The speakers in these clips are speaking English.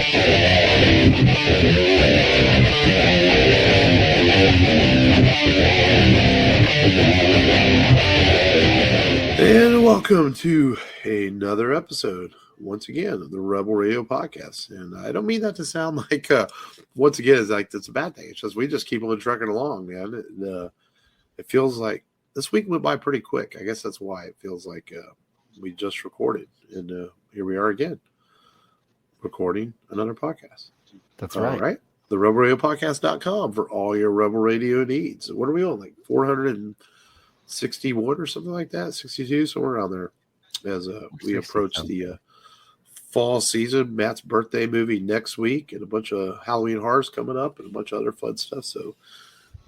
And welcome to another episode, once again, of the Rebel Radio Podcast. And I don't mean that to sound like, once again, it's like it's a bad thing. It's just we just keep on trucking along, man. It feels like this week went by pretty quick. I guess that's why it feels like we just recorded. And here we are again, recording another podcast. That's right. All right. The RebelRadioPodcast.com for all your Rebel Radio needs. What are we on? Like 461 or something like that? 62, somewhere around there. As we approach the fall season, Matt's birthday movie next week, and a bunch of Halloween horrors coming up, and a bunch of other fun stuff. So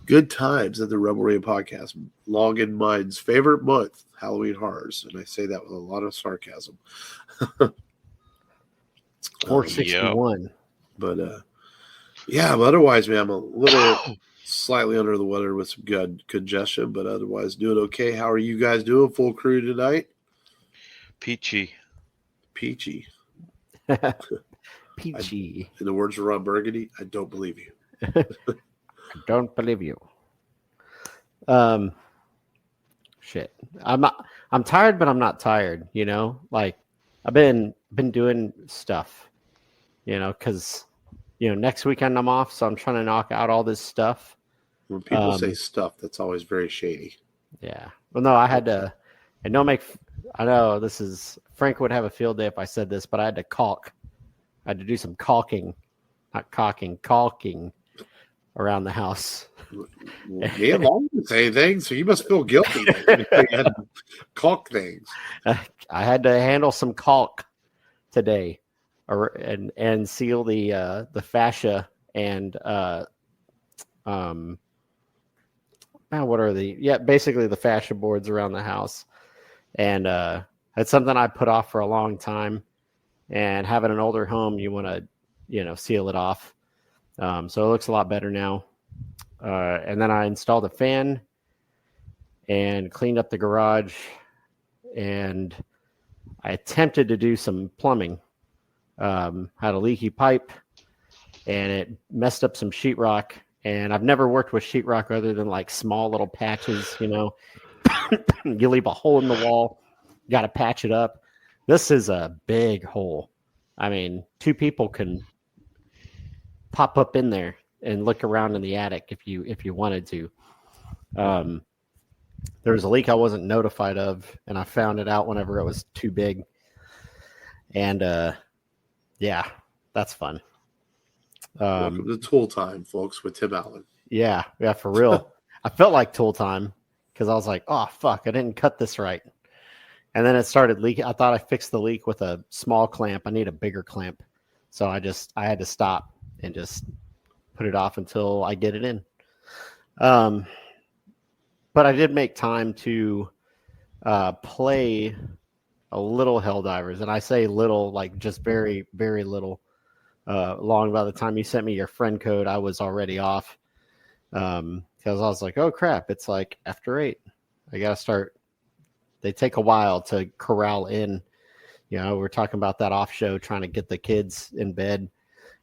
good times at the Rebel Radio Podcast. Long in mind's favorite month, Halloween horrors. And I say that with a lot of sarcasm. 461. But otherwise, man, I'm a little slightly under the weather with some good congestion, but otherwise doing okay. How are you guys doing? Full crew tonight? Peachy. Peachy. In the words of Ron Burgundy, I don't believe you. I don't believe you. Shit. I'm tired, but I'm not tired, you know? Like I've been doing stuff, you know, because next weekend I'm off, so I'm trying to knock out all this stuff. When people say stuff, that's always very shady. Yeah. Well, no, I had to, and don't make, I know this is, Frank would have a field day if I said this, but I had to caulk. I had to do some caulking around the house. Well, yeah, long to say things, so you must feel guilty. You had to caulk things. I had to handle some caulk today. And seal the fascia and basically the fascia boards around the house, and it's something I put off for a long time. And having an older home, you want to seal it off, so it looks a lot better now. And then I installed a fan and cleaned up the garage, and I attempted to do some plumbing. Had a leaky pipe, and it messed up some sheetrock. And I've never worked with sheetrock other than like small little patches, you leave a hole in the wall, got to patch it up. This is a big hole. I mean, two people can pop up in there and look around in the attic if you wanted to. There was a leak I wasn't notified of, and I found it out whenever it was too big. And yeah, that's fun. Welcome to Tool Time, folks, with Tim Allen. Yeah, for real. I felt like Tool Time because I was like, oh, fuck, I didn't cut this right. And then it started leaking. I thought I fixed the leak with a small clamp. I need a bigger clamp. So I had to stop and just put it off until I get it in. But I did make time to play a little Helldivers, and I say little, like just very, very little. Long by the time you sent me your friend code, I was already off. Because I was like, oh crap, it's like after 8. I gotta start. They take a while to corral in. We're talking about that off show, trying to get the kids in bed,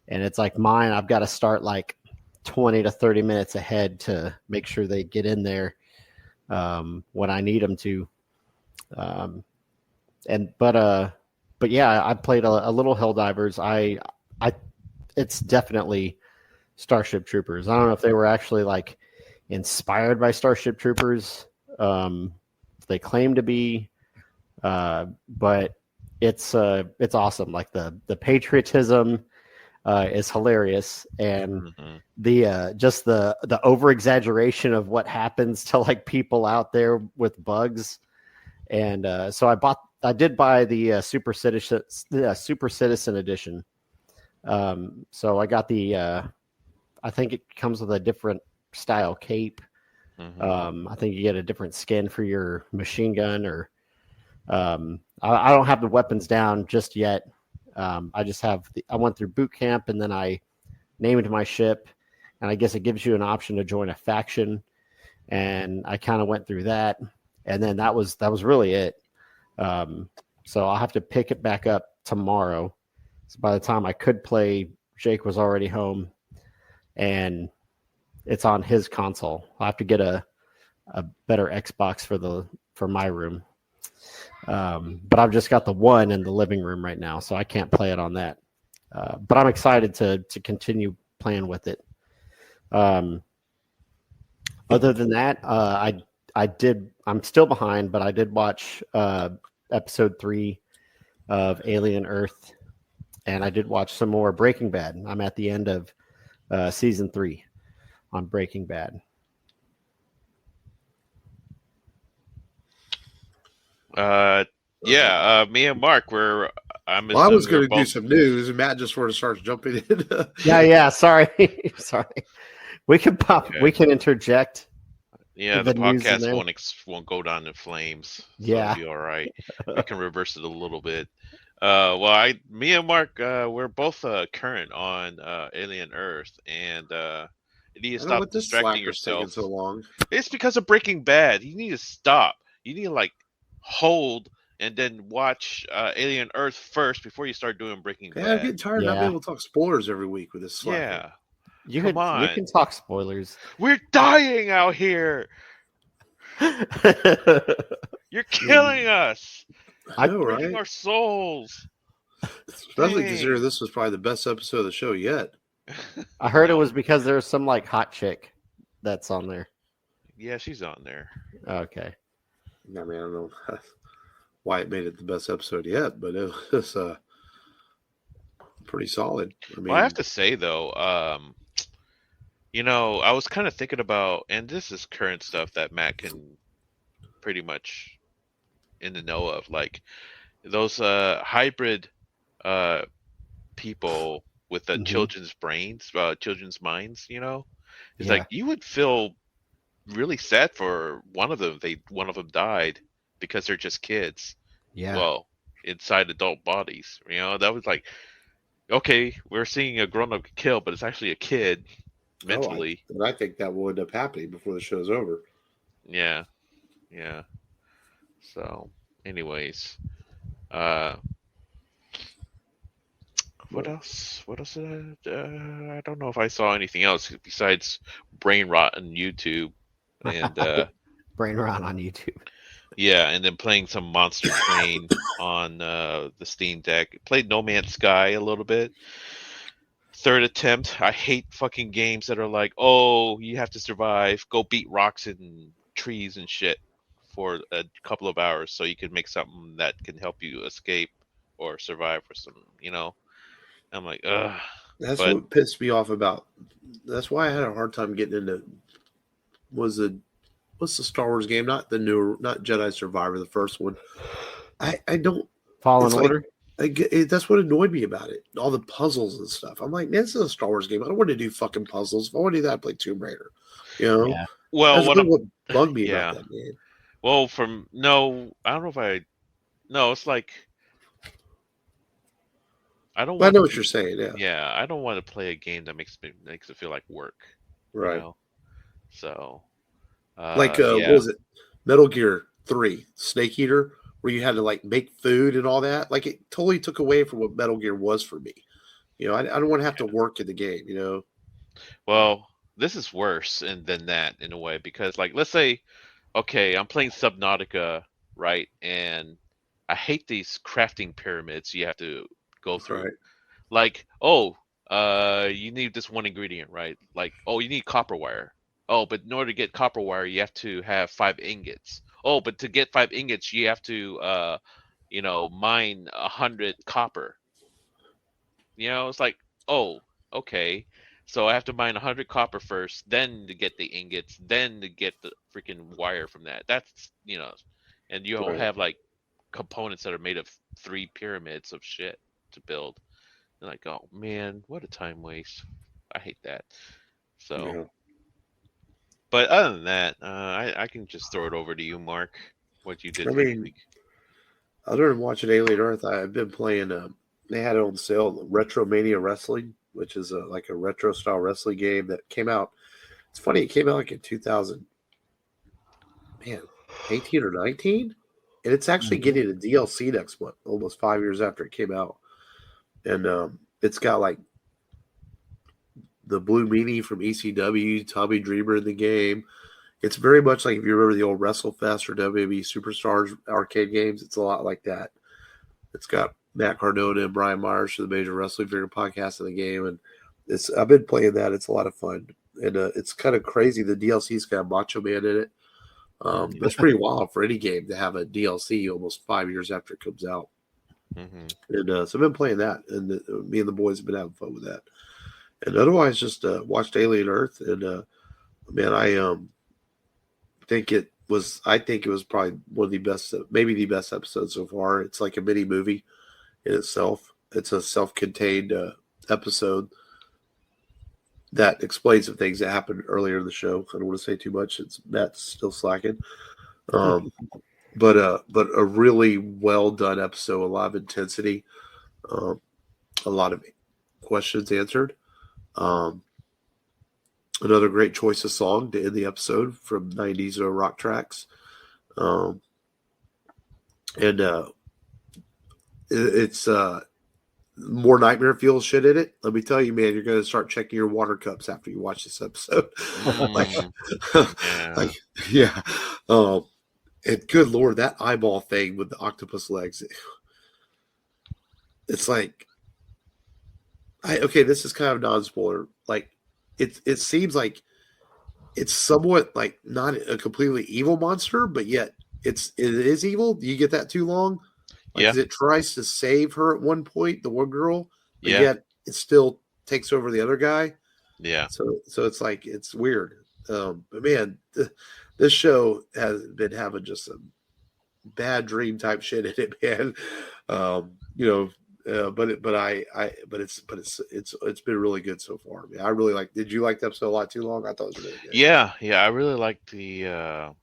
and it's like mine. I've got to start like 20 to 30 minutes ahead to make sure they get in there when I need them to. But yeah, I played a little Helldivers. It's definitely Starship Troopers. I don't know if they were actually like inspired by Starship Troopers. They claim to be, but it's awesome. Like the patriotism is hilarious, and the over exaggeration of what happens to like people out there with bugs. And so I did buy the Super Citizen edition. So I got I think it comes with a different style cape. I think you get a different skin for your machine gun, or I don't have the weapons down just yet. I just have I went through boot camp, and then I named my ship, and I guess it gives you an option to join a faction, and I kind of went through that, and then that was really it. So I'll have to pick it back up tomorrow So by the time I could play, Jake was already home, and it's on his console. I'll have to get a better Xbox for my room. But I've just got the one in the living room right now, so I can't play it on that. But I'm excited to continue playing with it. Other than that, I'm still behind, but I did watch episode 3 of Alien Earth, and I did watch some more Breaking Bad. I'm at the end of season 3 on Breaking Bad. Me and Mark I was going to do some news, and Matt just sort of starts jumping in. Yeah. Sorry. We can interject. Yeah, the podcast won't go down in flames. So yeah, it'll be all right. We can reverse it a little bit. Me and Mark, we're both current on Alien Earth, and you need to stop distracting yourself. So long. It's because of Breaking Bad. You need to stop. You need to hold and then watch Alien Earth first before you start doing Breaking Bad. I'm getting tired of not being able to talk spoilers every week with this slack. Yeah. You can talk spoilers. We're dying out here. You're killing us. I know, right? Our souls. Especially considering this was probably the best episode of the show yet. I heard it was because there's some hot chick that's on there. Yeah, she's on there. Okay. I mean, I don't know why it made it the best episode yet, but it was pretty solid. I mean, I have to say though, I was kind of thinking about, and this is current stuff that Matt can pretty much in the know of, like those hybrid people with the children's brains, children's minds. It's like you would feel really sad for one of them. One of them died because they're just kids. Yeah. Well, inside adult bodies. That was like, okay, we're seeing a grown-up kill, but it's actually a kid mentally. I think that will end up happening before the show's over. Yeah. So, anyways, what else? What else did I don't know if I saw anything else besides brain rot on YouTube and brain rot on YouTube. Yeah, and then playing some Monster Train on the Steam Deck. Played No Man's Sky a little bit. Third attempt. I hate fucking games that are like, oh, you have to survive. Go beat rocks and trees and shit for a couple of hours so you can make something that can help you escape or survive or something, I'm like, ugh. That's what pissed me off about. That's why I had a hard time getting into. What's the Star Wars game? Not the newer, not Jedi Survivor, the first one. I don't. Fallen Order? That's what annoyed me about it. All the puzzles and stuff. I'm like, man, this is a Star Wars game. I don't want to do fucking puzzles. If I want to do that, I'd play Tomb Raider. Yeah. Well, what bugged me about that game. Well, I don't know no, it's like, I know what you're saying. Yeah. Yeah, I don't want to play a game that makes it feel like work. Right. So. What was it? Metal Gear 3, Snake Eater, where you had to make food and all that. Like, it totally took away from what Metal Gear was for me. I don't want to have to work in the game. Well, this is worse than that in a way because, let's say, okay, I'm playing Subnautica, right? And I hate these crafting pyramids you have to go through. Right. You need this one ingredient, right? You need copper wire. Oh, but in order to get copper wire, you have to have 5 ingots. Oh, but to get 5 ingots, you have to, mine 100 copper. It's like, oh, okay. So I have to mine 100 copper first, then to get the ingots, then to get the freaking wire from that. That's, and you all have components that are made of 3 pyramids of shit to build. And oh man, what a time waste. I hate that. So. Yeah. But other than that, I can just throw it over to you, Mark. What you did for the week. Other than watching Alien Earth, I've been playing. They had it on sale, Retromania Wrestling, which is a retro style wrestling game that came out. It's funny, it came out in 2018 or 19, and it's actually getting a DLC next month, almost 5 years after it came out. and it's got like the Blue Meanie from ECW, Tommy Dreamer in the game. It's very much like if you remember the old WrestleFest or WWE Superstars arcade games. It's a lot like that. It's got Matt Cardona and Brian Myers for the Major Wrestling Figure podcast in the game, and I've been playing that. It's a lot of fun, and it's kind of crazy. The DLC's got Macho Man in it. It's pretty wild for any game to have a DLC almost 5 years after it comes out. And so I've been playing that, and me and the boys have been having fun with that. And otherwise, just watched Alien Earth, and man, I think it was probably one of the best, maybe the best episode so far. It's like a mini movie in itself. It's a self-contained episode that explains some things that happened earlier in the show. I don't want to say too much. Matt's still slacking. But a really well done episode, a lot of intensity, a lot of questions answered. Another great choice of song to end the episode from 90s rock tracks. It's more Nightmare Fuel shit in it. Let me tell you, man, you're going to start checking your water cups after you watch this episode. Yeah. And good Lord, that eyeball thing with the octopus legs. It's like, this is kind of non-spoiler. Like, it seems like it's somewhat like not a completely evil monster, but yet it is evil. Do you get that too long? Like, yeah. It tries to save her at one point, the one girl, but Yeah. yet it still takes over the other guy. Yeah. So it's like, it's weird. But man, this show has been having just some bad dream type shit in it, man. But it's been really good so far. I mean, I really like. Did you like the episode a lot too long? I thought it was really good. Yeah. I really liked the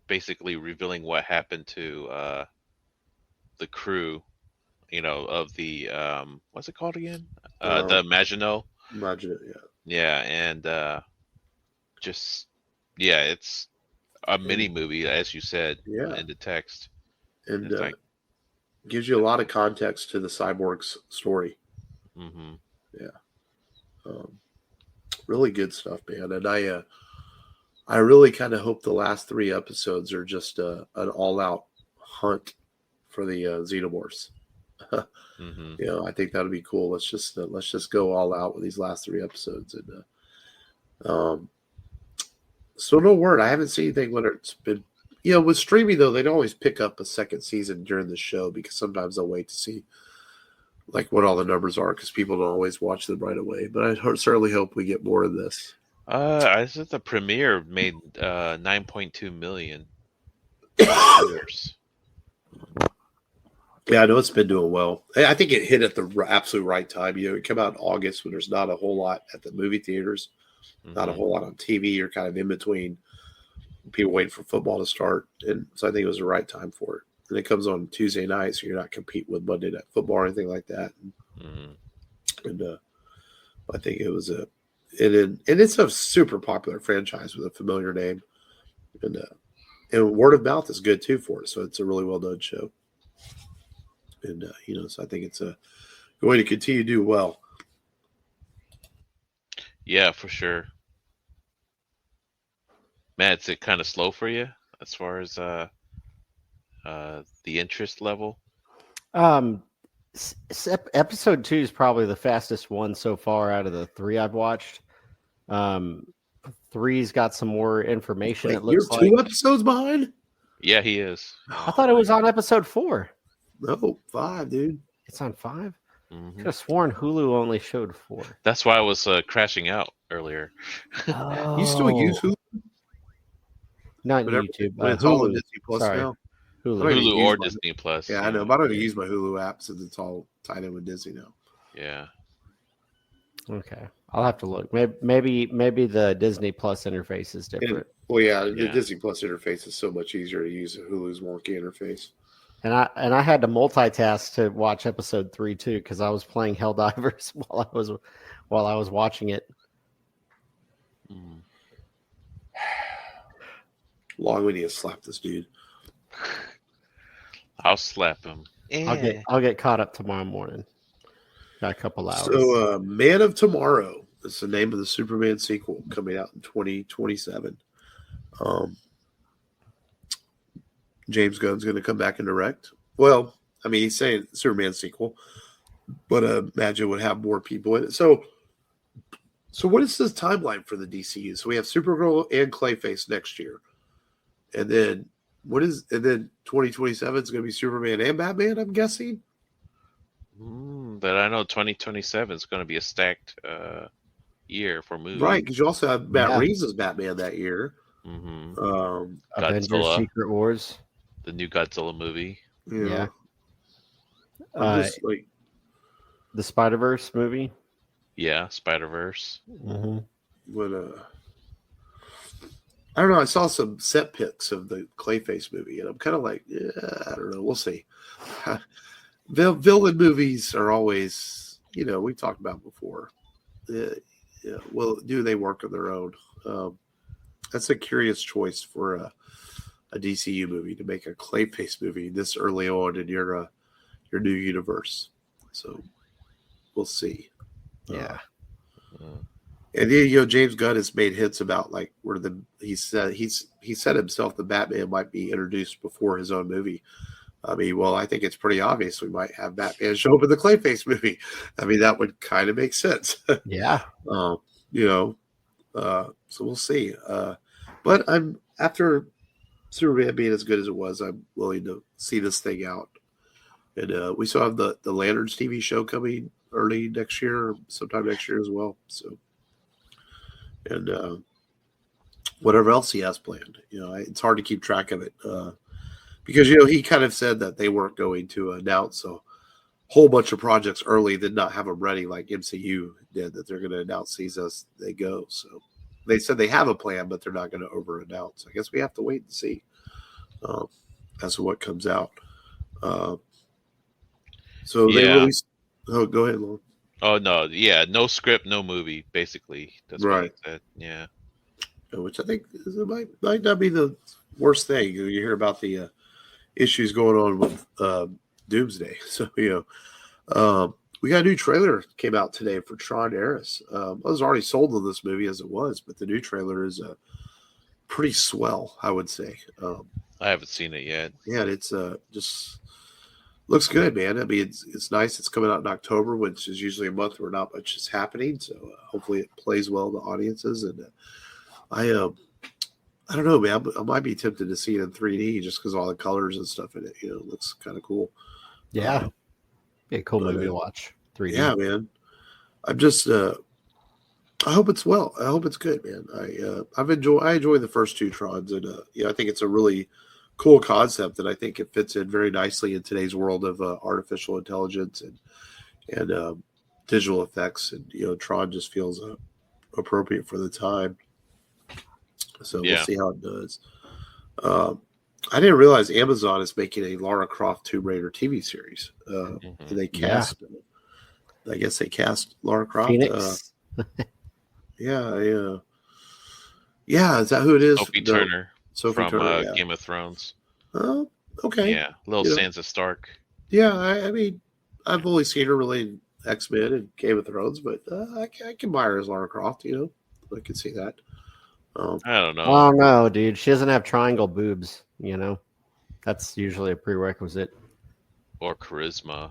basically revealing what happened to the crew, of the what's it called again? The Maginot. Maginot, yeah. Yeah, and it's a mini movie, as you said, in the text, and gives you a lot of context to the cyborg's story. Mm-hmm. Yeah, really good stuff, man. And I really kind of hope the last 3 episodes are just an all-out hunt for the Xenomorphs. Mm-hmm. I think that would be cool. Let's just go all out with these last 3 episodes, and so no word. I haven't seen anything when it's been, with streaming though, they don't always pick up a second season during the show because sometimes they'll wait to see like what all the numbers are because people don't always watch them right away. But I certainly hope we get more of this. I said the premiere made 9.2 million. Yeah, I know it's been doing well. I think it hit at the absolute right time. It came out in August when there's not a whole lot at the movie theaters, not a whole lot on TV. You're kind of in between people waiting for football to start. And so I think it was the right time for it. And it comes on Tuesday night, so you're not competing with Monday Night Football or anything like that. And I think it was and it's a super popular franchise with a familiar name. And word of mouth is good too for it. So it's a really well done show. And, so I think it's going to continue to do well. Yeah, for sure. Matt, is it kind of slow for you as far as the interest level? Episode 2 is probably the fastest one so far out of the 3 I've watched. 3's got some more information. Wait, it looks you're 2 episodes behind? Yeah, he is. I thought it was on episode 4. No, 5, dude. It's on 5? Mm-hmm. Could have sworn Hulu only showed 4. That's why I was crashing out earlier. Oh. You still use Hulu? Not YouTube. But it's all on Hulu. Disney Plus Sorry. now. Hulu or Disney Plus. Yeah, I know. But I don't even use my Hulu app since it's all tied in with Disney now. Yeah. Okay, I'll have to look. Maybe the Disney Plus interface is different. The Disney Plus interface is so much easier to use than Hulu's wonky interface. And I had to multitask to watch episode 3 too because I was playing Helldivers while I was watching it. Long we need to slap this dude. I'll slap him. I'll get caught up tomorrow morning. Got a couple hours. So, Man of Tomorrow is the name of the Superman sequel coming out in 2027. James Gunn's going to come back and direct. Well, I mean, he's saying Superman sequel, but imagine would have more people in it. So what is this timeline for the DCU? So we have Supergirl and Clayface next year, and then 2027 is going to be Superman and Batman. I'm guessing. But I know 2027 is going to be a stacked year for movies, right? Because you also have Matt Reeves as Batman that year. Mm-hmm. Avengers: Secret Wars, the new Godzilla movie. Yeah. Just, the Spider-Verse movie. Yeah, Spider-Verse. Mm-hmm. But I don't know. I saw some set pics of the Clayface movie, and I'm kind of like, yeah, I don't know. We'll see. Villain movies are always, we've talked about before. Well, do they work on their own? That's a curious choice for a DCU movie to make a Clayface movie this early on in your new universe. So we'll see. Yeah. And James Gunn has made hits about where he said himself the Batman might be introduced before his own movie. I mean, well, I think it's pretty obvious we might have Batman show up in the Clayface movie. I mean, that would kind of make sense. Yeah. So we'll see. But after Superman being as good as it was, I'm willing to see this thing out. And we still have the Lanterns TV show coming early next year, or sometime next year as well. So, and whatever else he has planned, it's hard to keep track of it because he kind of said that they weren't going to announce a whole bunch of projects early, then not have them ready like MCU did. That they're going to announce these as they go. So they said they have a plan, but they're not going to over announce. I guess we have to wait and see as to what comes out. So they released. Oh, go ahead, Lauren. Oh no, yeah, no script, no movie. Basically, that's right. What he said. Yeah, which I think might not be the worst thing. You hear about the issues going on with Doomsday. So we got a new trailer came out today for Tron Aeres. I was already sold on this movie as it was, but the new trailer is pretty swell, I would say. I haven't seen it yet. Yeah, and it's just. Looks good, man. I mean, it's nice. It's coming out in October, which is usually a month where not much is happening. So hopefully it plays well to audiences. And I don't know, man. I might be tempted to see it in 3D just because all the colors and stuff in it. It looks kind of cool. Yeah, be a cool movie to watch. 3D. Yeah, man. I'm just. I hope it's well. I hope it's good, man. I enjoy the first two Trons, and I think it's a really cool concept, and I think it fits in very nicely in today's world of artificial intelligence and digital effects. And Tron just feels appropriate for the time. So we'll see how it does. I didn't realize Amazon is making a Lara Croft Tomb Raider TV series. They cast. I guess they cast Lara Croft. Phoenix. Yeah. Is that who it is? Sophie Turner. Sophie from Turner, Game of Thrones. Oh, okay. Yeah, little Sansa Stark. Yeah, I mean, I've only seen her really in X-Men and Game of Thrones, but I can buy her as Lara Croft. I can see that. I don't know. Oh no, dude, she doesn't have triangle boobs. That's usually a prerequisite. Or charisma.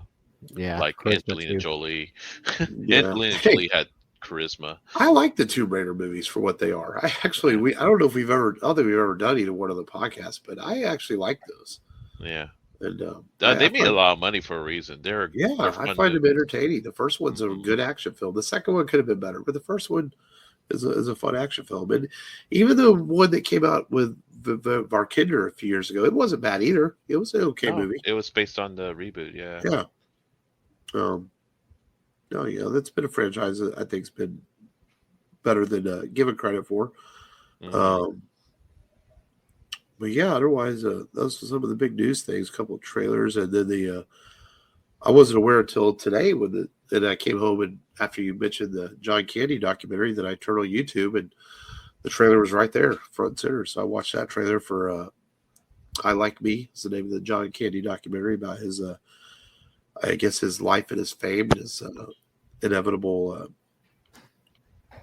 Yeah, like charisma Angelina too. Jolie. Yeah. Angelina Jolie had charisma. I like the Tomb Raider movies for what they are. I don't know if I don't think we've ever done either one of the podcasts, but I actually like those. Yeah. And they made a lot of money for a reason. I find them entertaining. The first one's a good action film. The second one could have been better, but the first one is a fun action film. And even the one that came out with the Varkinder a few years ago, it wasn't bad either. It was an okay movie. It was based on the reboot. Yeah. Yeah. No, that's been a franchise that I think's been better than given credit for. Mm-hmm. But yeah, otherwise, those are some of the big news things. A couple of trailers, and then I wasn't aware until today and I came home and after you mentioned the John Candy documentary that I turned on YouTube, and the trailer was right there, front and center. So I watched that trailer for "I Like Me." It's the name of the John Candy documentary about his I guess his life and his fame and his inevitable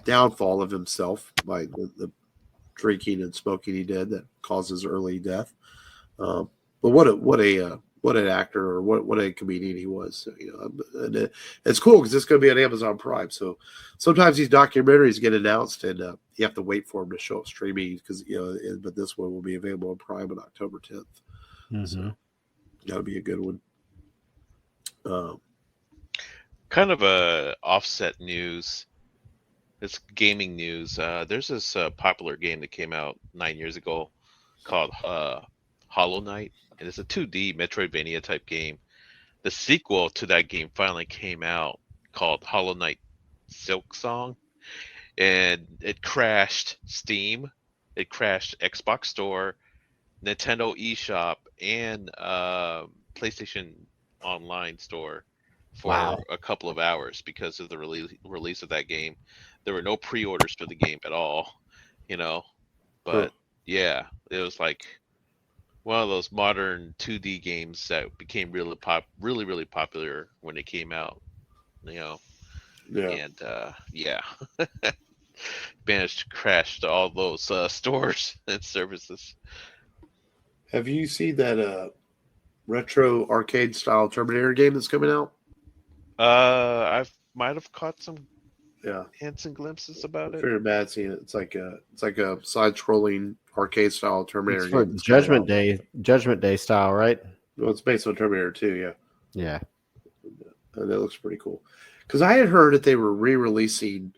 downfall of himself by the drinking and smoking he did that causes early death. But what an actor or what a comedian he was. And it's cool because it's going to be on Amazon Prime. So sometimes these documentaries get announced and you have to wait for them to show up streaming because but this one will be available on Prime on October 10th. Mm-hmm. So that'll be a good one. Kind of a offset news. It's gaming news. There's this popular game that came out 9 years ago called Hollow Knight, and it's a 2D Metroidvania type game. The sequel to that game finally came out called Hollow Knight Silk Song, and it crashed Steam, it crashed Xbox Store, Nintendo eShop, and PlayStation Online Store for a couple of hours because of the release of that game. There were no pre-orders for the game at all, but yeah, it was like one of those modern 2D games that became really popular when it came out, Yeah. And managed to crash all those stores and services. Have you seen that retro arcade style Terminator game that's coming out? I might have caught some hints and glimpses about it. Very bad seeing it. It's like a side-scrolling arcade style Terminator It's for game. Judgment Day style, right? Well, it's based on Terminator 2, yeah. Yeah. And that looks pretty cool. Because I had heard that they were re-releasing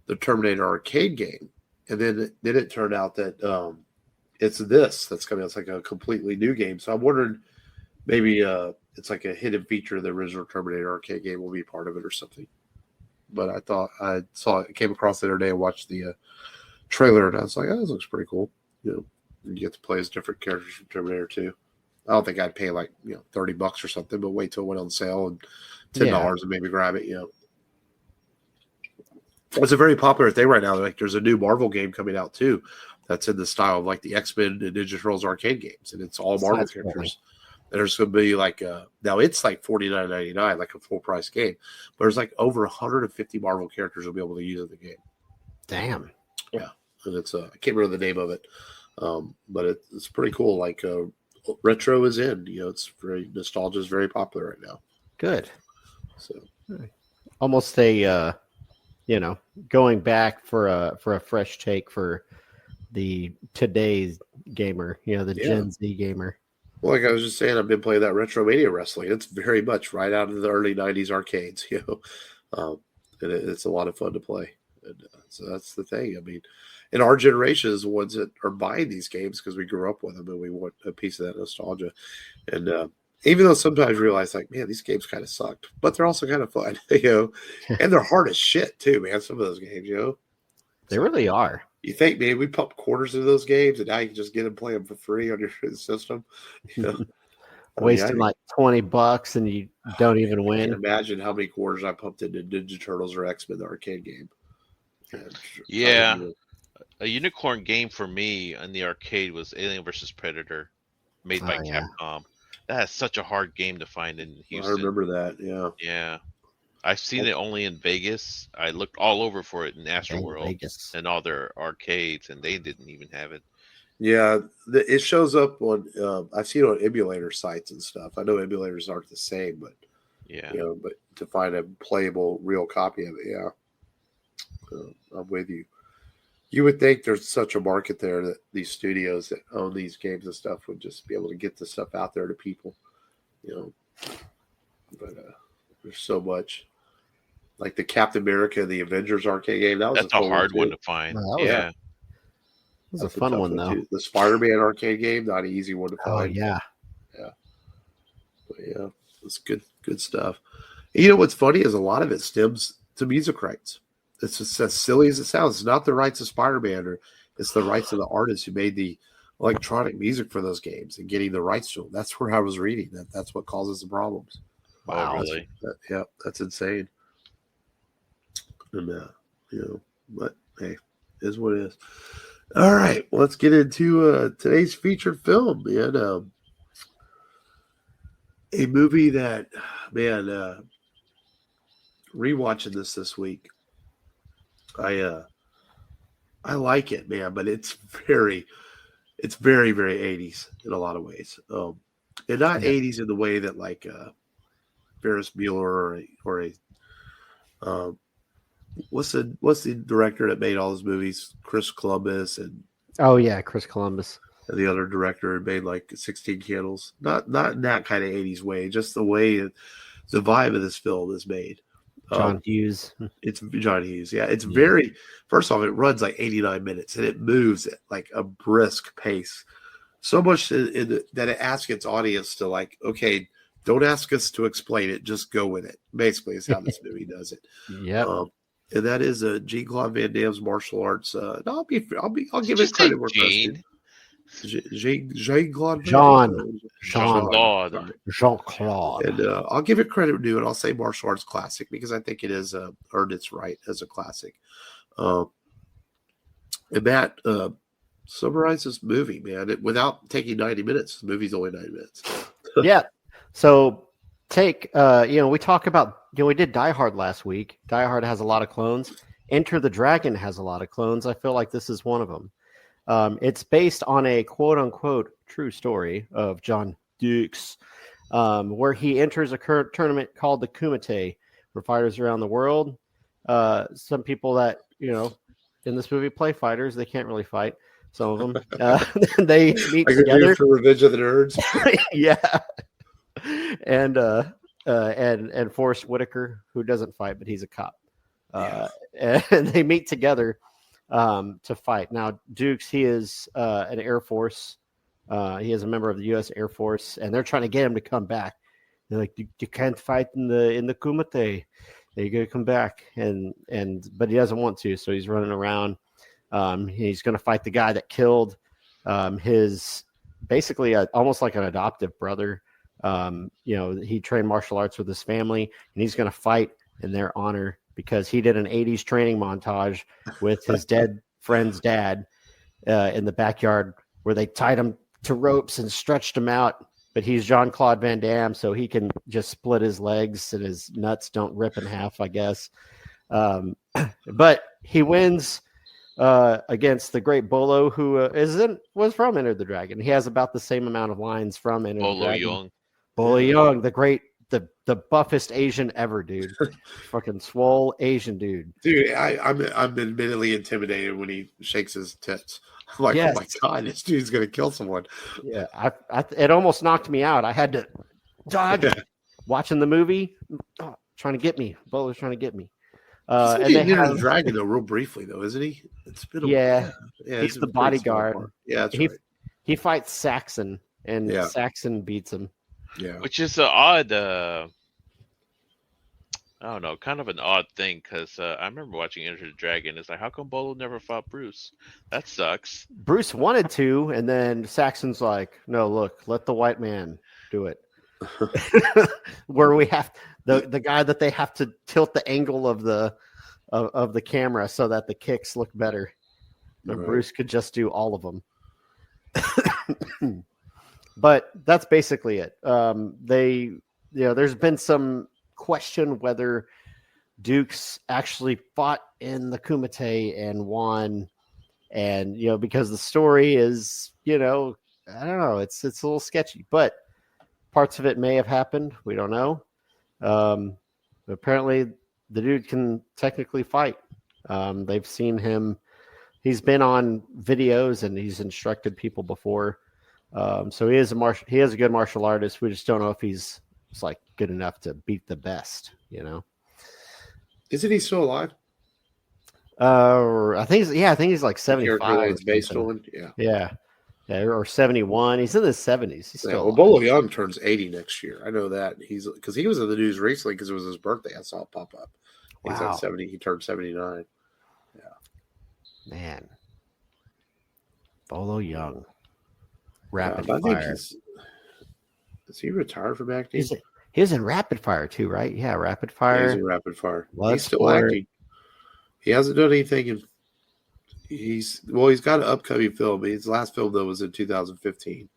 the Terminator arcade game, and then it turned out that it's that's coming out. It's like a completely new game. So I'm wondering maybe it's like a hidden feature of the original Terminator arcade game will be part of it or something. But I came across it the other day and watched the trailer, and I was like, oh, this looks pretty cool. You get to play as different characters from Terminator 2. I don't think I'd pay like $30 or something, but wait till it went on sale and $10 and maybe grab it. It's a very popular thing right now. Like there's a new Marvel game coming out too, that's in the style of like the X-Men and Ninja Turtles arcade games, and it's all Marvel characters. And there's going to be like now it's like $49.99, like a full price game, but there's like over 150 Marvel characters you'll be able to use in the game. Damn. Yeah, and it's I can't remember the name of it, but it's pretty cool. Like retro is in. It's very nostalgia is very popular right now. Good. So almost a going back for a fresh take for the today's gamer, the Gen Z gamer. Well, like I was just saying, I've been playing that Retromania wrestling. It's very much right out of the early '90s arcades, and it's a lot of fun to play. And so that's the thing. I mean, in our generation is the ones that are buying these games because we grew up with them and we want a piece of that nostalgia. And even though sometimes we realize, like, man, these games kind of sucked, but they're also kind of fun, and they're hard as shit too, man. Some of those games, they really are. You think, man, we pump quarters into those games, and now you can just get them play them for free on your system. Wasting like $20 and you don't even win. I can imagine how many quarters I pumped into Ninja Turtles or X-Men, the arcade game. Yeah. A unicorn game for me in the arcade was Alien vs. Predator, made by Capcom. That is such a hard game to find in Houston. I remember that, Yeah. I've seen it only in Vegas. I looked all over for it in Astroworld and all their arcades, and they didn't even have it. Yeah, it shows up on. I've seen it on emulator sites and stuff. I know emulators aren't the same, but but to find a playable real copy of it, I'm with you. You would think there's such a market there that these studios that own these games and stuff would just be able to get this stuff out there to people, But there's so much. Like the Captain America, the Avengers arcade game. That's a hard one to find. It was a fun one, though. The Spider-Man arcade game, not an easy one to find. Oh, yeah. But it's good stuff. And what's funny is a lot of it stems to music rights. It's just as silly as it sounds. It's not the rights of Spider-Man, or it's the rights of the artists who made the electronic music for those games and getting the rights to them. That's where I was reading that's what causes the problems. Wow, really? That's insane. And but hey, it is what it is. All right, well, let's get into today's featured film, man. A movie that, man, rewatching this week, I like it, man, but it's very very 80s in a lot of ways. And not Yeah. 80s in the way that like Ferris Bueller or a what's the director that made all those movies? Chris Columbus and Oh yeah, Chris Columbus. the other director who made like 16 Candles. Not in that kind of 80s way, just the way the vibe of this film is made. John Hughes. It's John Hughes. Yeah. It's very, first off, it runs like 89 minutes and it moves at like a brisk pace. So much that it asks its audience to like, okay, don't ask us to explain it, just go with it. Basically, is how this movie does it. Yep. And that is Jean Claude Van Damme's martial arts. No, I'll give Did it credit where Jean? Jean Claude Jean Claude. Jean Claude. And I'll give it credit due, and I'll say martial arts classic because I think it has earned its right as a classic. And that summarize this movie, man. Without taking 90 minutes. The movie's only 90 minutes. Yeah. So take we talk about we did Die Hard last week. Die Hard has a lot of clones. Enter the Dragon has a lot of clones. I feel like this is one of them. It's based on a quote unquote true story of John Dukes, where he enters a current tournament called the Kumite, where fighters around the world. Some people that in this movie play fighters. They can't really fight. Some of them they meet together for Revenge of the Nerds. Yeah, and Forrest Whitaker, who doesn't fight, but he's a cop. And they meet together to fight. Now, Dukes, he is an Air Force. He is a member of the U.S. Air Force, and they're trying to get him to come back. They're like, you can't fight in the Kumite. You got to come back, but he doesn't want to, so he's running around. He's going to fight the guy that killed his basically almost like an adoptive brother. He trained martial arts with his family, and he's going to fight in their honor because he did an 80s training montage with his dead friend's dad in the backyard where they tied him to ropes and stretched him out. But he's Jean Claude Van Damme, so he can just split his legs and his nuts don't rip in half, I guess. But he wins against the great Bolo, who was from Enter the Dragon. He has about the same amount of lines from Enter the Dragon. Bolo Young, the buffest Asian ever, dude. Fucking swole Asian dude. Dude, I'm admittedly intimidated when he shakes his tits. I'm like, yes. Oh my God, this dude's gonna kill someone. Yeah, it almost knocked me out. I had to dodge watching the movie. Oh, trying to get me. Bolo's trying to get me. And they have the dragon though, real briefly though, isn't he? It's been yeah, he's the bodyguard. Yeah, that's right. He fights Saxon, and Saxon beats him. Yeah, which is an odd. I don't know, kind of an odd thing because I remember watching Enter the Dragon. It's like, how come Bolo never fought Bruce? That sucks. Bruce wanted to, and then Saxon's like, no, look, let the white man do it. Where we have the guy that they have to tilt the angle of the camera so that the kicks look better. And right. Bruce could just do all of them. But that's basically it. There's been some question whether Dukes actually fought in the Kumite and won, and because the story is I don't know, it's a little sketchy, but parts of it may have happened. We don't know. Apparently the dude can technically fight. They've seen him. He's been on videos and he's instructed people before. So he is a good martial artist. We just don't know if he's like good enough to beat the best, Isn't he still alive? I think he's like 75. It's based on, yeah, or 71. He's in his 70s. He's still alive. Bolo Young turns 80 next year. I know that because he was in the news recently because it was his birthday. I saw it pop up. He's at 70. He turned 79. Yeah, man, Bolo Young. Rapid I Fire. Is he retired from acting? He was in Rapid Fire too, right? Yeah, Rapid Fire. He's in Rapid Fire. Bloodsport. He's still acting. He hasn't done anything. He's got an upcoming film. His last film though was in 2015.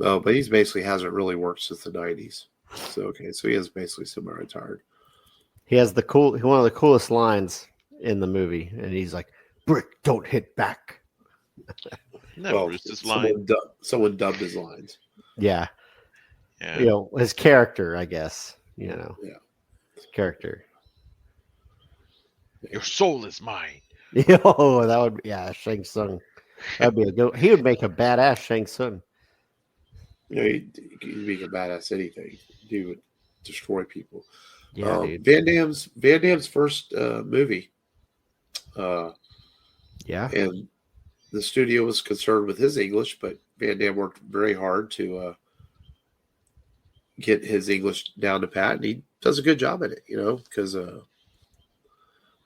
Oh, but he's basically hasn't really worked since the 90s. So okay, so he is basically semi-retired. He has one of the coolest lines in the movie, and he's like, "Brick, don't hit back." Never used this line. Someone dubbed his lines. Yeah, Yeah. his character, I guess. Yeah. His character. Your soul is mine. Oh, that would Shang Tsung. That'd be a good. He would make a badass Shang Tsung. He'd make a badass anything. He would destroy people. Yeah, dude. Van Damme's first movie. Yeah. And the studio was concerned with his English, but Van Damme worked very hard to get his English down to pat, and he does a good job at it, because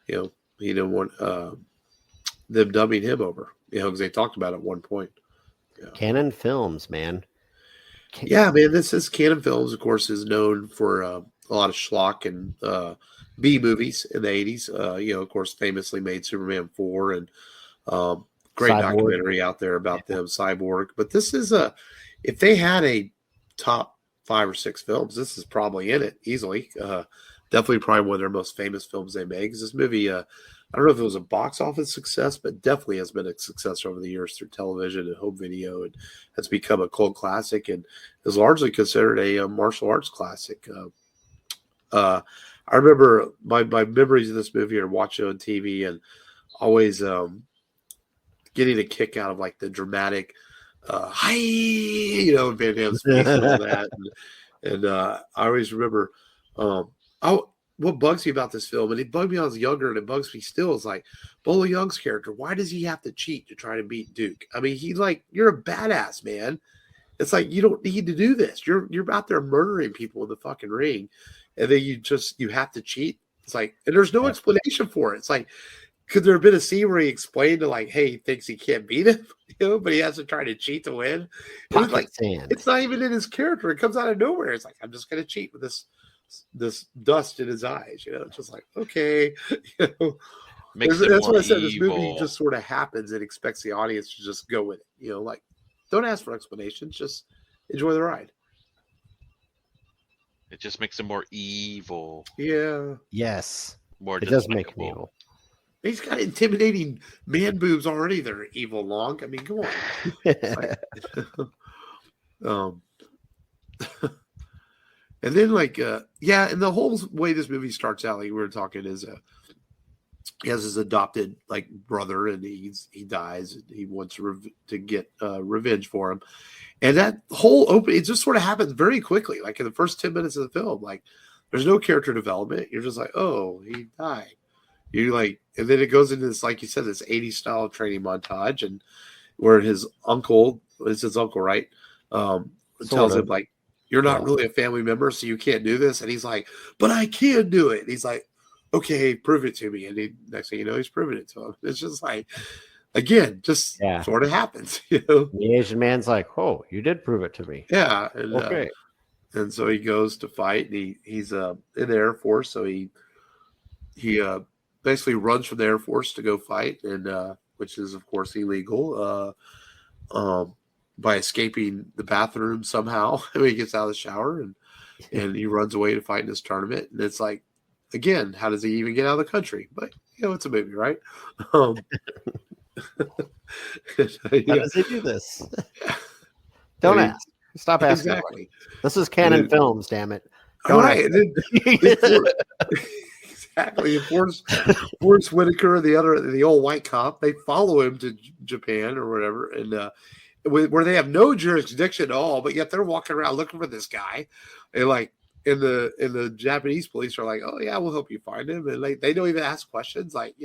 he didn't want them dubbing him over, because they talked about it at one point. Canon Films, man. Yeah, man, this is Canon Films, of course, is known for a lot of schlock and B movies in the 80s. Of course, famously made Superman 4 and great Cyborg. Documentary out there about them, Cyborg. But this is if they had a top 5 or 6 films, this is probably in it easily. Definitely probably one of their most famous films they made. Because this movie, I don't know if it was a box office success, but definitely has been a success over the years through television and home video, and has become a cult classic and is largely considered a martial arts classic. I remember my memories of this movie are watching it on TV and always getting a kick out of like the dramatic hi, Van Damme's face and all that. And I always remember what bugs me about this film, and it bugged me when I was younger, and it bugs me still, is like Bolo Young's character. Why does he have to cheat to try to beat Duke? I mean, you're a badass, man. It's like, you don't need to do this. You're out there murdering people in the fucking ring, and then you have to cheat. It's like, and there's no explanation for it. It's like, could there have been a scene where he explained to like, hey, he thinks he can't beat him, but he has to try to cheat to win? It's like, it's not even in his character. It comes out of nowhere. It's like, I'm just going to cheat with this dust in his eyes. It's just like, okay. Makes that's what I said. evil. This movie just sort of happens and expects the audience to just go with it. Like, don't ask for explanations. Just enjoy the ride. It just makes him more evil. Yeah. Yes. More. It does make him evil. He's got intimidating man boobs already. They're evil long. I mean, come on. And then and the whole way this movie starts out, like we were talking, is he has his adopted like brother, and he dies, and he wants to get revenge for him. And that whole opening, it just sort of happens very quickly. Like in the first 10 minutes of the film, like there's no character development. You're just like, oh, he died. And then it goes into this, like you said, this 80s style training montage, and where his uncle, right? Tells him like, you're not really a family member, so you can't do this. And he's like, but I can do it. And he's like, okay, prove it to me. And next thing you know, he's proving it to him. It's just like, again, just sort of happens. The Asian man's like, oh, you did prove it to me. Yeah. And, okay. And so he goes to fight, and he's in the Air Force. So he basically runs from the Air Force to go fight, and which is, of course, illegal. By escaping the bathroom somehow when he gets out of the shower, and he runs away to fight in this tournament. And it's like, again, how does he even get out of the country? But it's a movie, right? How does he do this? Don't ask. Stop asking. Exactly. This is Canon Films, damn it. All right. Exactly. Forrest Whitaker, the old white cop, they follow him to Japan or whatever, and where they have no jurisdiction at all, but yet they're walking around looking for this guy, and like in the Japanese police are like, oh yeah, we'll help you find him, and like they don't even ask questions, like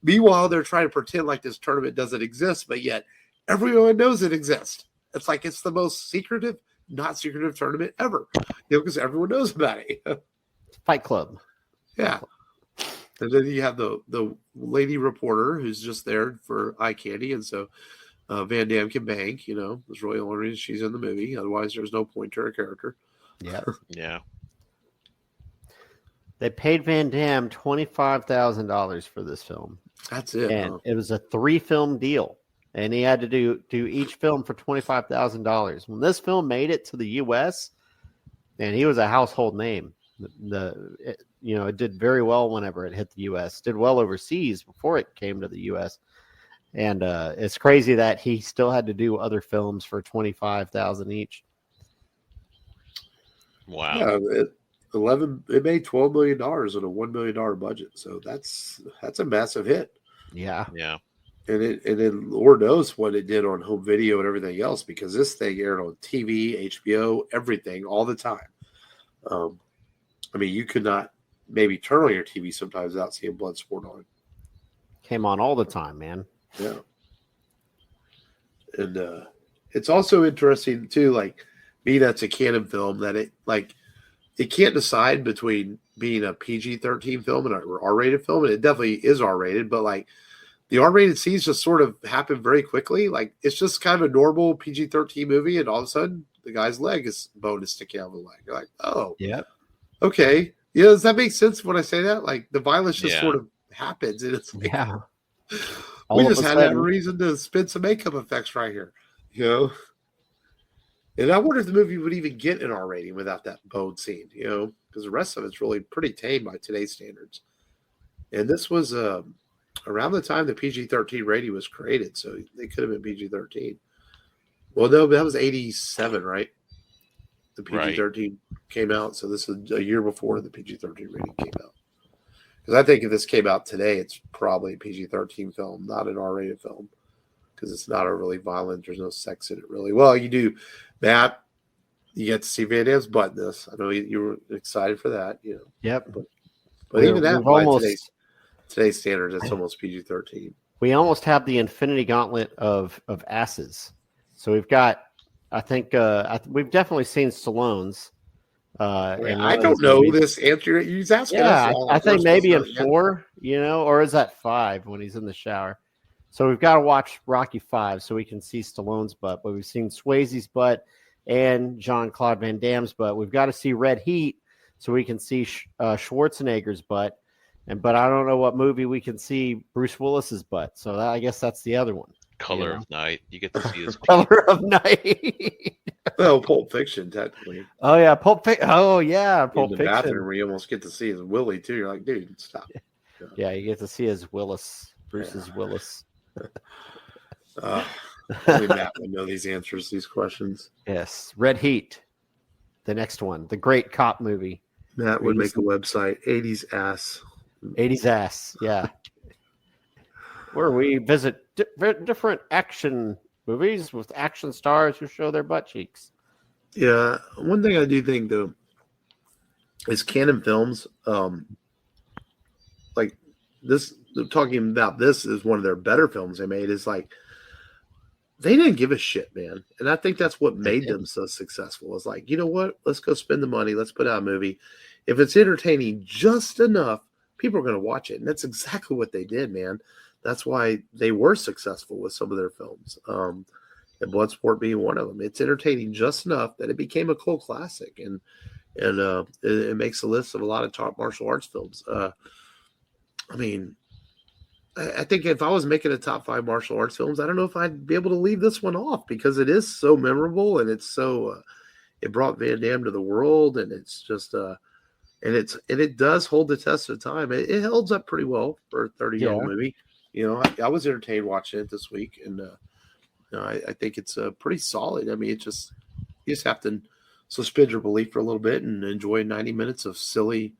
Meanwhile, they're trying to pretend like this tournament doesn't exist, but yet everyone knows it exists. It's like it's the most secretive, not secretive tournament ever, because everyone knows about it. Fight Club. Yeah. And then you have the lady reporter who's just there for eye candy, and so Van Damme can bang. That's really the only reason she's in the movie. Otherwise, there's no point to her character. Yeah. Yeah. They paid Van Damme $25,000 for this film. That's it. And it was a 3-film deal. and he had to do each film for $25,000. When this film made it to the U.S., and he was a household name. It did very well whenever it hit the U.S. Did well overseas before it came to the U.S. And it's crazy that he still had to do other films for $25,000 each. Wow. Yeah, it made $12 million on a $1 million budget, so that's a massive hit. Yeah. Yeah. And then Lord knows what it did on home video and everything else, because this thing aired on TV, HBO, everything all the time. I mean, you could not maybe turn on your TV sometimes without seeing Bloodsport on. Came on all the time, man. Yeah. And it's also interesting too, like, me, that's a canon film, that it can't decide between being a PG-13 film and an R-rated film, and it definitely is R-rated, but like the R-rated scenes just sort of happen very quickly. Like, it's just kind of a normal PG-13 movie, and all of a sudden the guy's bone is sticking out of the leg. You're like, oh, yeah, okay. Yeah, does that make sense when I say that? Like, the violence just Yeah. sort of happens, and it's like, yeah. we All of just a had to have a sudden- reason to spend some makeup effects right here, you know? And I wonder if the movie would even get an R rating without that bone scene, you know, because the rest of it's really pretty tame by today's standards. And this was around the time the PG-13 rating was created, so they could have been PG-13. Well, no, that was 87, right? The PG-13 came out, so this is a year before the PG-13 rating came out. Because I think if this came out today, it's probably a PG-13 film, not an R-rated film, because it's not a really violent. There's no sex in it, really. Well, you do, Matt. You get to see Van Damme's butt in this. I know you were excited for that, you know. Yep. But even that, We've by today's standards, it's almost PG-13. we almost have the infinity gauntlet of asses. So we've got, I think, we've definitely seen Stallone's. I don't know this answer. He's asking us. I think maybe in Yeah. 4, or is that 5 when he's in the shower? So we've got to watch Rocky 5 so we can see Stallone's butt. But we've seen Swayze's butt and Jean Claude Van Damme's butt. We've got to see Red Heat so we can see Schwarzenegger's butt. But I don't know what movie we can see Bruce Willis's butt. So I guess that's the other one. Color of Night. You get to see his Color of Night. Well, Pulp Fiction, technically. Oh yeah, Pulp Fiction. Oh yeah, In Pulp the Fiction. bathroom where you almost get to see his Willie, too. You're like, dude, stop. Yeah, you get to see his Willis, Bruce's Willis. Only Matt would know these answers to these questions. Yes, Red Heat, the next one, the great cop movie, Matt would make a website, 80s ass. 80s ass. Yeah, where we visit different action movies with action stars who show their butt cheeks. Yeah, one thing I do think, though, is canon films, like this, talking about this is one of their better films they made, is like, they didn't give a shit, man. And I think that's what made them so successful. Is like, you know what? Let's go spend the money. Let's put out a movie. If it's entertaining just enough, people are going to watch it. And that's exactly what they did, man. That's why they were successful with some of their films. And Bloodsport being one of them. It's entertaining just enough that it became a cult classic. And it makes a list of a lot of top martial arts films. I mean, I think if I was making a top 5 martial arts films, I don't know if I'd be able to leave this one off, because it is so memorable, and it's so it brought Van Damme to the world, and it's just and it does hold the test of time. It holds up pretty well for a 30-year-old movie. You know, I was entertained watching it this week, and I think it's pretty solid. I mean, you just have to suspend your belief for a little bit and enjoy 90 minutes of silly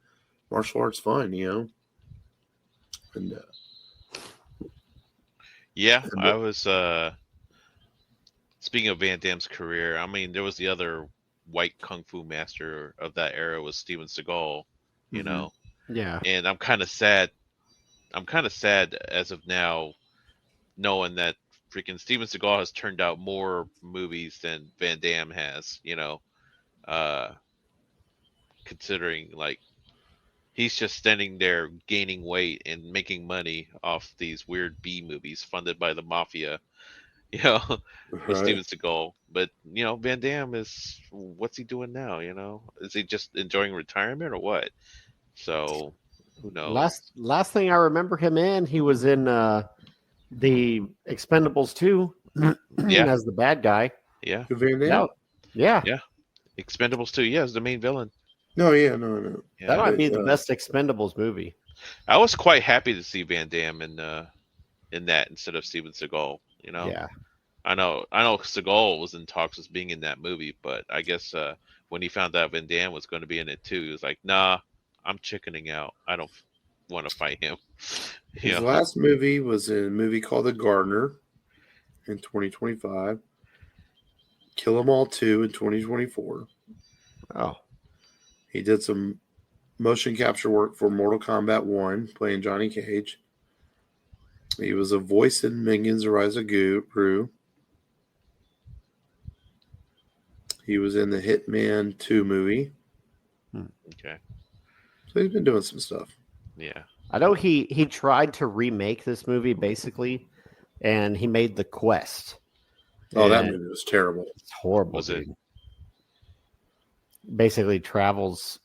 martial arts fun. You know, and. Yeah, I was speaking of Van Damme's career, I mean, there was the other white kung fu master of that era was Steven Seagal, you know. Yeah. And I'm kind of sad as of now, knowing that freaking Steven Seagal has turned out more movies than Van Damme has, you know. Considering, like, he's just standing there gaining weight and making money off these weird B movies funded by the mafia, you know, with Steven Seagal. But, you know, Van Damme what's he doing now, you know? Is he just enjoying retirement or what? So, who knows? Last thing I remember him in, he was in The Expendables 2 Yeah. as the bad guy. Yeah. Van Damme? No, yeah, Yeah. Expendables 2, yeah, is the main villain. No, yeah, no. Yeah. that might be But, the best Expendables movie. I was quite happy to see Van Damme in that instead of Steven Seagal. You know, Yeah, I know Seagal was in talks as being in that movie, but I guess when he found out Van Damme was going to be in it too, he was like, "Nah, I'm chickening out. I don't want to fight him." You his know, last movie was a movie called The Gardener in 2025. Kill 'Em All 2 in 2024. oh, He did some motion capture work for Mortal Kombat 1, playing Johnny Cage. He was a voice in Minions: The Rise of Gru. He was in the Hitman 2 movie. okay, So he's been doing some stuff. yeah, I know he tried to remake this movie basically, and he made The Quest. Oh, that And movie was terrible. it's horrible. Was it? Dude. Basically, travels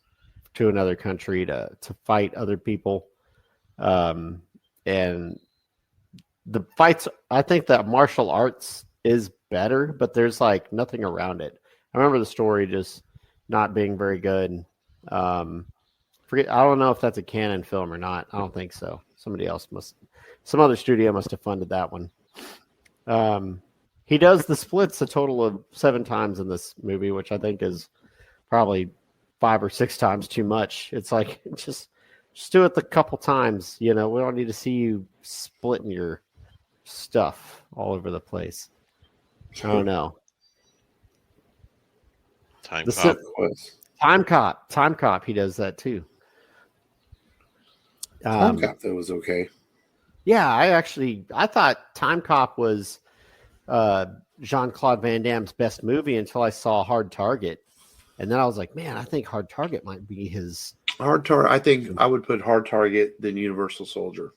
to another country to fight other people, and the fights. I think that martial arts is better, but there's like nothing around it. I remember the story just not being very good. Forget. I don't know if that's a canon film or not. I don't think so. Some other studio must have funded that one. He does the splits a total of 7 times in this movie, which I think is probably 5 or 6 times too much. It's like just do it a couple times. You know, we don't need to see you splitting your stuff all over the place. I don't know. Time The Cop. Time Cop. He does that too. Time Cop, though, was okay. Yeah, I thought Time Cop was Jean Claude Van Damme's best movie until I saw Hard Target, and then I was like, man, I think Hard Target might be his. Hard Target. I think I would put Hard Target than Universal Soldier.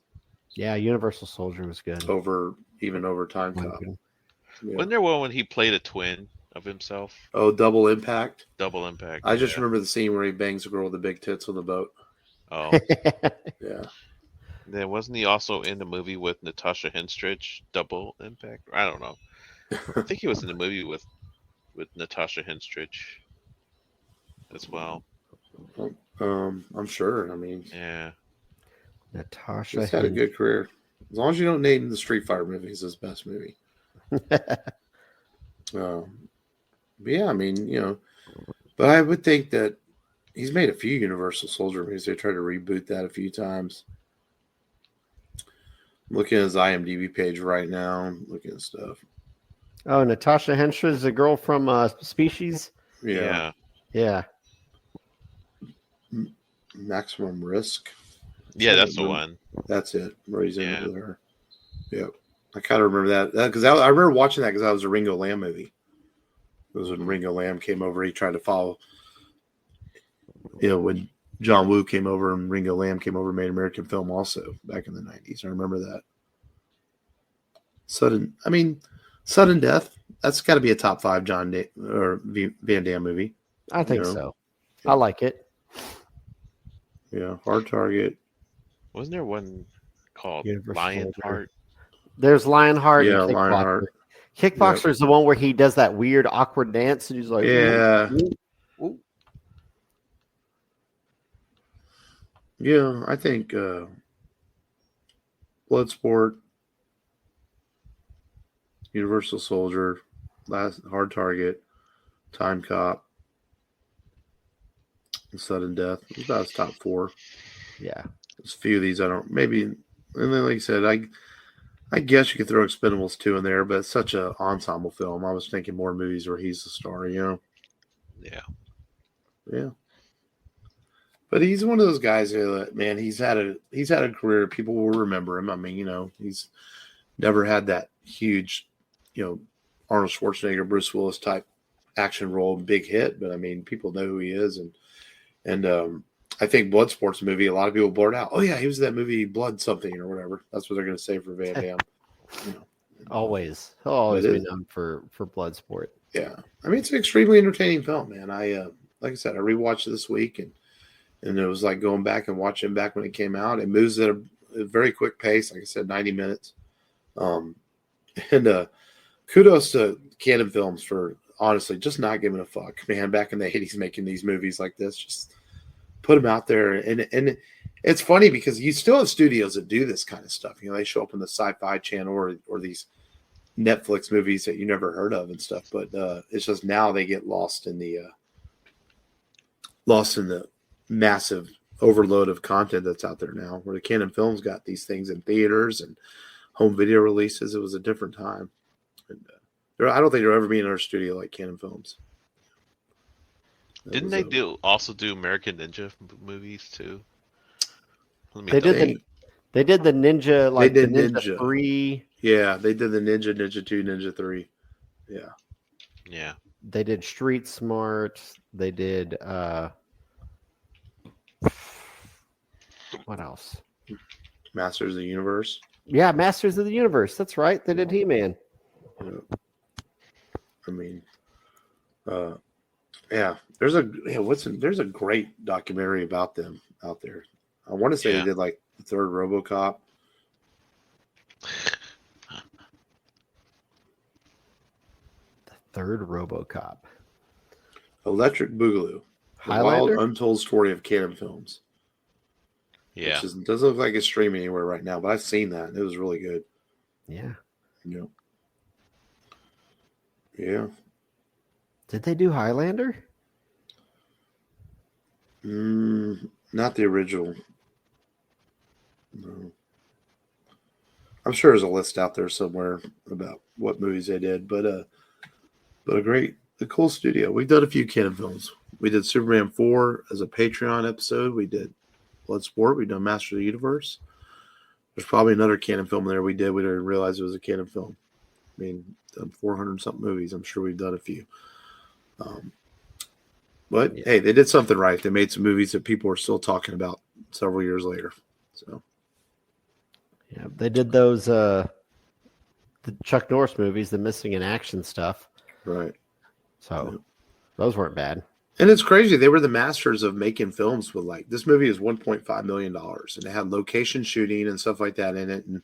Yeah, Universal Soldier was good. Over Time Cop. Yeah. Wasn't there one when he played a twin of himself? Oh, Double Impact. Double Impact. I just remember the scene where he bangs a girl with the big tits on the boat. Oh, Yeah. then wasn't he also in the movie with Natasha Henstridge? Double Impact. I don't know. I think he was in the movie with Natasha Henstridge as well. I'm sure. I mean, Yeah. Natasha he's had a good career. As long as you don't name the Street Fighter movies his best movie. But yeah, I mean, you know, but I would think that he's made a few Universal Soldier movies. They tried to reboot that a few times. I'm looking at his IMDb page right now, looking at stuff. Oh, Natasha Henstridge is a girl from Species. Yeah. Yeah. Maximum Risk. Yeah, that's the one. That's it. Where he's in it Yeah. with her. Yep. I kind of remember that because I remember watching that because that was a Ringo Lamb movie. It was when Ringo Lamb came over. He tried to follow, you know, when John Woo came over and Ringo Lamb came over and made American Film also back in the 90s. I remember that. Sudden Death. That's got to be a top 5 Van Damme movie. I think You know? so. I like it. Yeah. Hard Target. Wasn't there one called Universal Lionheart? There's Lionheart Yeah, and Kickboxer. Lionheart. Kickboxer is the one where he does that weird, awkward dance, and he's like, Yeah. ooh, ooh. Yeah, I think Bloodsport, Universal Soldier, Hard Target, Time Cop, and Sudden Death. It's about his top 4. Yeah. There's a few of these I don't maybe, and then like I said, I guess you could throw Expendables 2 in there, but it's such an ensemble film. I was thinking more movies where he's the star, you know. Yeah. Yeah. But he's one of those guys that, man, he's had a career. People will remember him. I mean, you know, he's never had that huge, you know, Arnold Schwarzenegger, Bruce Willis type action role, big hit. But I mean, people know who he is, and I think Bloodsport's a movie. A lot of people blurt out, "Oh yeah, he was in that movie Blood something or whatever." That's what they're going to say for Van Damme. You know. Always. He'll always It be is. known for Bloodsport. Yeah, I mean, it's an extremely entertaining film, man. I like I said, I rewatched it this week, and it was like going back and watching back when it came out. It moves at a very quick pace. Like I said, 90 minutes. And kudos to Canon Films for honestly just not giving a fuck, man. Back in the 80s, making these movies like this, just put them out there. And it's funny because you still have studios that do this kind of stuff. You know, they show up on the Sci-Fi Channel or these Netflix movies that you never heard of and stuff. But it's just now they get lost in the massive overload of content that's out there now. Where the Canon Films got these things in theaters and home video releases, it was a different time. And I don't think there'll ever be another studio like Canon Films. Didn't they also do American Ninja movies too? They did the Ninja, like the Ninja 3. Yeah, they did the Ninja 2, Ninja 3. Yeah. Yeah. They did Street Smart. They did what else? Masters of the Universe. Yeah, Masters of the Universe. That's right. They did He-Man. Yeah. I mean, yeah. There's a great documentary about them out there. I want to say they did like the third RoboCop. The third RoboCop. Electric Boogaloo. The wild, untold story of Canon Films. Yeah. Which doesn't look like it's streaming anywhere right now, but I've seen that. It was really good. Yeah. Yeah. Yeah. Did they do Highlander? Not the original. No. I'm sure there's a list out there somewhere about what movies they did, but a cool studio. We've done a few Canon films. We did Superman 4 as a Patreon episode. We did Bloodsport. We've done Master of the Universe. There's probably another Canon film there we did. We didn't realize it was a Canon film. I mean, done 400 something movies. I'm sure we've done a few. But hey, they did something right. They made some movies that people are still talking about several years later. So yeah, they did those the Chuck Norris movies, the missing in action stuff. Right. So those weren't bad. And it's crazy. They were the masters of making films with like this movie is $1.5 million and it had location shooting and stuff like that in it. And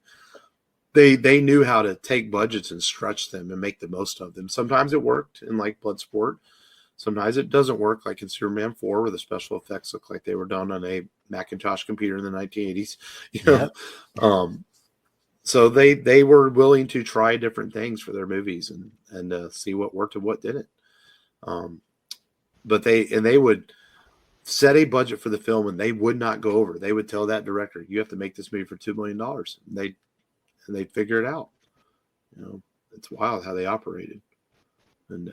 they knew how to take budgets and stretch them and make the most of them. Sometimes it worked in like Bloodsport. Sometimes it doesn't work, like in Superman 4, where the special effects look like they were done on a Macintosh computer in the 1980s. You know? Yeah. So they were willing to try different things for their movies and see what worked and what didn't. But they would set a budget for the film and they would not go over. They would tell that director, "You have to make this movie for $2 million." And they'd figure it out. You know, it's wild how they operated. And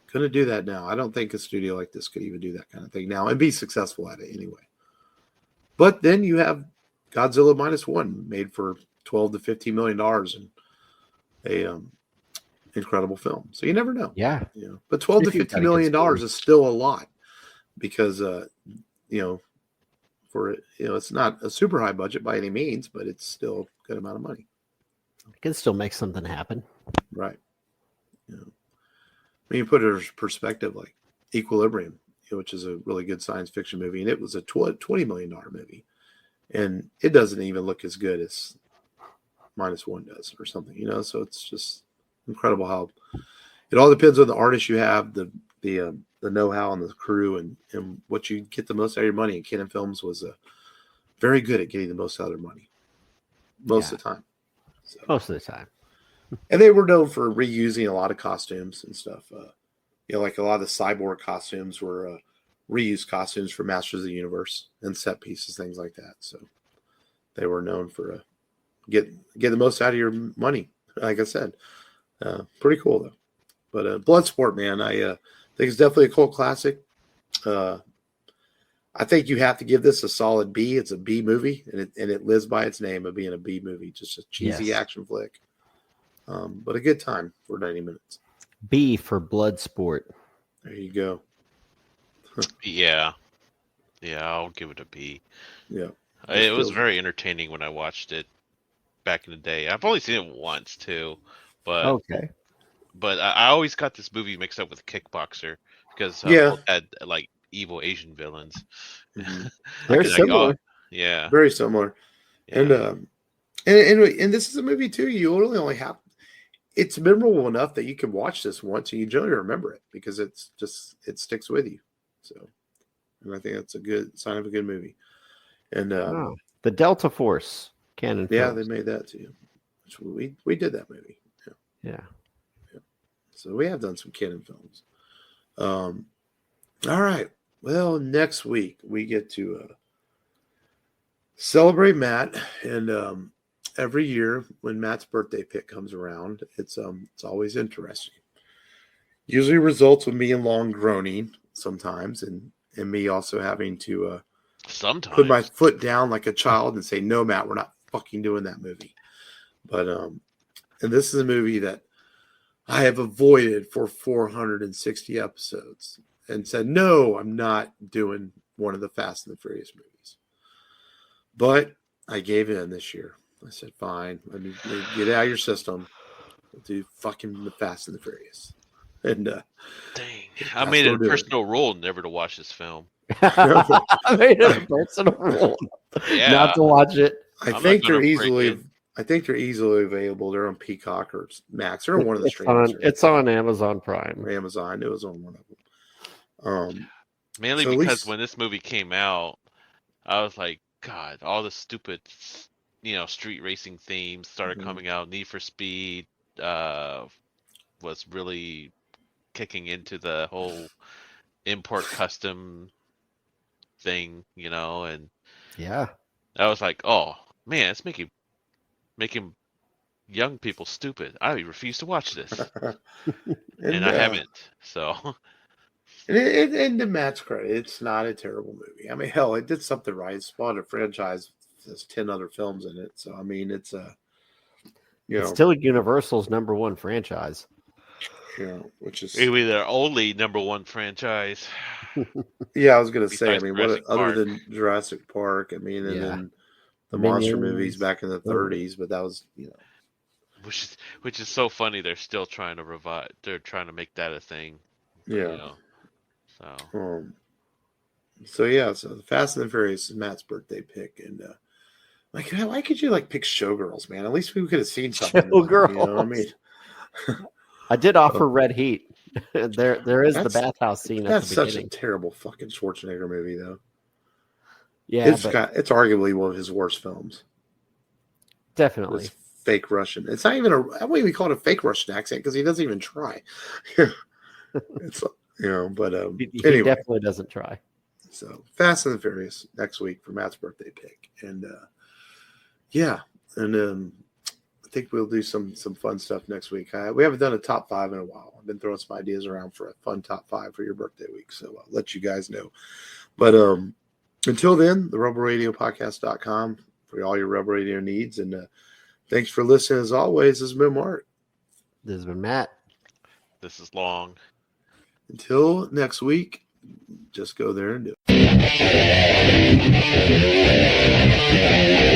couldn't do that now. I don't think a studio like this could even do that kind of thing now and be successful at it anyway. But then you have Godzilla -1 made for $12 to $15 million in a incredible film. So you never know. Yeah. You know, but $12 to $15 million is still a lot because for it's not a super high budget by any means, but it's still a good amount of money. You can still make something happen. Right. You know, when you put it in perspective, like Equilibrium, which is a really good science fiction movie, and it was a $20 million movie, and it doesn't even look as good as -1 does or something, so it's just incredible how it all depends on the artist you have, the know-how and the crew and what you get the most out of your money. And Canon Films was very good at getting the most out of their money most of the time. So. Most of the time. And they were known for reusing a lot of costumes and stuff. Like a lot of the cyborg costumes were reused costumes for Masters of the Universe and set pieces, things like that. So they were known for get the most out of your money. Like I said, pretty cool though. But Bloodsport, man, I think it's definitely a cult classic. I think you have to give this a solid B. It's a B movie, and it lives by its name of being a B movie, just a cheesy action flick. But a good time for 90 minutes. B for Bloodsport. There you go. Yeah, I'll give it a B. Yeah, it was very entertaining when I watched it back in the day. I've only seen it once too, but okay. But I always got this movie mixed up with Kickboxer because both had like evil Asian villains. Mm-hmm. They're similar. Yeah, very similar. Yeah. And And this is a movie too. You only have. It's memorable enough that you can watch this once and you generally remember it because it sticks with you. So, and I think that's a good sign of a good movie. And the Delta Force canon. Yeah, films. they made that too. We did that movie. Yeah. So we have done some canon films. All right. Well, next week we get to celebrate Matt, and every year when Matt's birthday pick comes around, it's always interesting. Usually results with me and Long groaning sometimes, and me also having to Sometimes put my foot down like a child and say, "No, Matt, we're not fucking doing that movie." But and this is a movie that I have avoided for 460 episodes and said, "No, I'm not doing one of the Fast and the Furious movies." But I gave in this year. I said, "Fine, let me get it out of your system. We'll do fucking the Fast and the Furious." And dang, I made it a personal rule never to watch this film. I made it a personal rule not to watch it. I think they're easily available. They're on Peacock or Max. They're on one of the streamers. It's on Amazon Prime. Or Amazon. It was on one of them. Mainly because when this movie came out, I was like, God, all the stupid, street racing themes started coming out. Need for Speed was really kicking into the whole import custom thing, and yeah, I was like, oh man, it's making young people stupid. I refuse to watch this, and I haven't. So, and to Matt's credit, it's not a terrible movie. I mean, hell, it did something right. It spawned a franchise. There's 10 other films in it, so I mean, it's it's still Universal's #1 franchise. Which is maybe their only #1 franchise. Yeah, I was gonna say. I mean, other than Jurassic Park? I mean, and then the monster movies back in the 30s, but that was which is so funny. They're still trying to revive. They're trying to make that a thing. Yeah. So the Fast and the Furious is Matt's birthday pick, and why could you pick Showgirls, man? At least we could have seen something. Showgirls. I mean. I did offer Red Heat. There is the bathhouse scene. That's such a terrible fucking Schwarzenegger movie, though. Yeah, it's arguably one of his worst films. Definitely, it's fake Russian. It's not even I wouldn't even call it a fake Russian accent because he doesn't even try. It's but he anyway, definitely doesn't try. So Fast and the Furious next week for Matt's birthday pick, and I think we'll do some fun stuff next week. We haven't done a top 5 in a while. I've been throwing some ideas around for a fun top 5 for your birthday week, so I'll let you guys know. But until then, the rebelradiopodcast.com for all your Rebel Radio needs. And thanks for listening as always. This has been Mark. This has been Matt. This is Long. Until next week, just go there and do it.